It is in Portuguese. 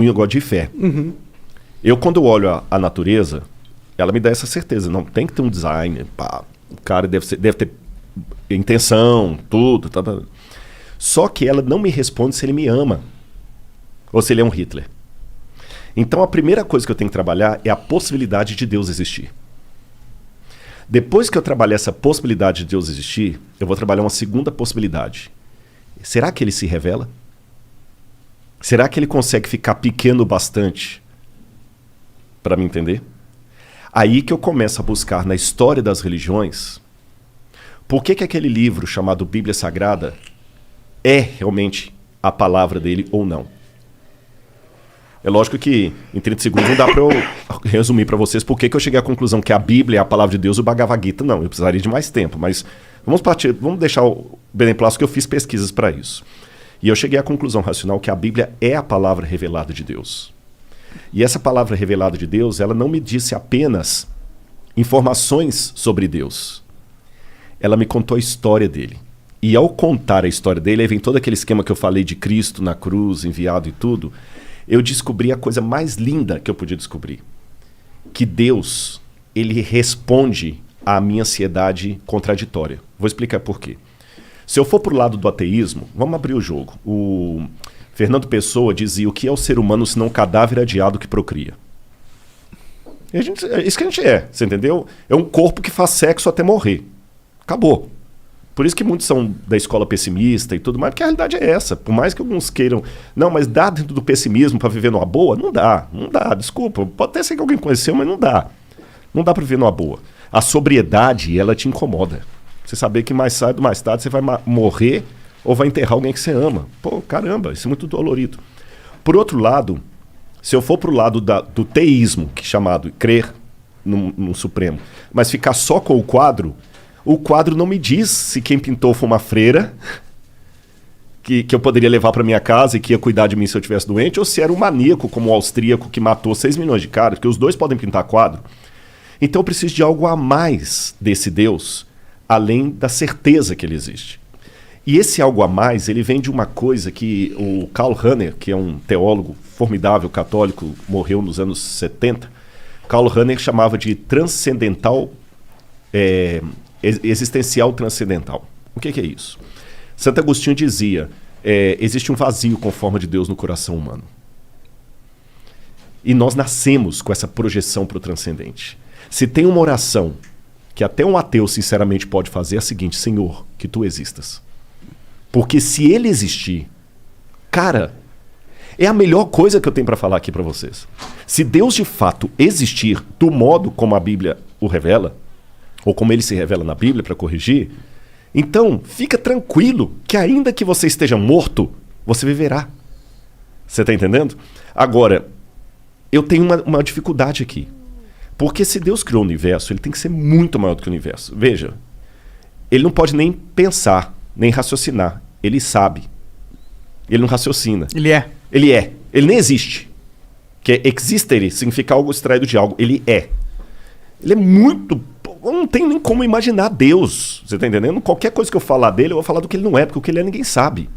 um negócio de fé. Uhum. Eu, quando eu olho a natureza, ela me dá essa certeza. Não tem que ter um design. Pá, o cara deve ter intenção, tudo. Tá. Só que ela não me responde se ele me ama. Ou se ele é um Hitler. Então a primeira coisa que eu tenho que trabalhar é a possibilidade de Deus existir. Depois que eu trabalhar essa possibilidade de Deus existir, eu vou trabalhar uma segunda possibilidade. Será que ele se revela? Será que ele consegue ficar pequeno bastante para me entender? Aí que eu começo a buscar na história das religiões por que aquele livro chamado Bíblia Sagrada é realmente a palavra dele ou não. É lógico que em 30 segundos não dá para eu resumir para vocês por que eu cheguei à conclusão que a Bíblia é a palavra de Deus e o Bhagavad Gita não. Eu precisaria de mais tempo, mas vamos deixar o beneplácito que eu fiz pesquisas para isso. E eu cheguei à conclusão racional que a Bíblia é a palavra revelada de Deus. E essa palavra revelada de Deus, ela não me disse apenas informações sobre Deus. Ela me contou a história dele. E ao contar a história dele, aí vem todo aquele esquema que eu falei de Cristo na cruz, enviado e tudo, eu descobri a coisa mais linda que eu podia descobrir. Que Deus, ele responde à minha ansiedade contraditória. Vou explicar por quê. Se eu for pro lado do ateísmo, vamos abrir o jogo. O Fernando Pessoa dizia: o que é o ser humano senão um cadáver adiado que procria? E é isso que a gente é, você entendeu? É um corpo que faz sexo até morrer. Acabou. Por isso que muitos são da escola pessimista e tudo mais, porque a realidade é essa. Por mais que alguns queiram... Não, mas dá dentro do pessimismo para viver numa boa? Não dá, desculpa. Pode até ser que alguém conheceu, mas não dá. Não dá para viver numa boa. A sobriedade, ela te incomoda. Você saber que mais cedo, mais tarde, você vai morrer ou vai enterrar alguém que você ama. Pô, caramba, isso é muito dolorido. Por outro lado, se eu for pro lado do teísmo, que é chamado crer no Supremo, mas ficar só com o quadro não me diz se quem pintou foi uma freira que eu poderia levar para minha casa e que ia cuidar de mim se eu estivesse doente, ou se era um maníaco como o austríaco que matou 6 milhões de caras, porque os dois podem pintar quadro. Então eu preciso de algo a mais desse Deus, além da certeza que ele existe. E esse algo a mais, ele vem de uma coisa que o Karl Rahner, que é um teólogo formidável católico, morreu nos anos 70, Karl Rahner chamava de transcendental, existencial transcendental. O que é isso? Santo Agostinho dizia, existe um vazio com forma de Deus no coração humano. E nós nascemos com essa projeção para o transcendente. Se tem uma oração que até um ateu sinceramente pode fazer, é a seguinte: Senhor, que tu existas. Porque se ele existir, cara, é a melhor coisa que eu tenho para falar aqui para vocês. Se Deus de fato existir do modo como a Bíblia o revela, ou como ele se revela na Bíblia para corrigir, então fica tranquilo que ainda que você esteja morto, você viverá. Você está entendendo? Agora, eu tenho uma dificuldade aqui. Porque se Deus criou o universo, ele tem que ser muito maior do que o universo. Veja, ele não pode nem pensar, nem raciocinar. Ele sabe. Ele não raciocina. Ele é. Ele é. Ele nem existe. Que existere significa algo extraído de algo. Ele é. Ele é muito... Não tem nem como imaginar Deus. Você está entendendo? Qualquer coisa que eu falar dele, eu vou falar do que ele não é, porque o que ele é ninguém sabe.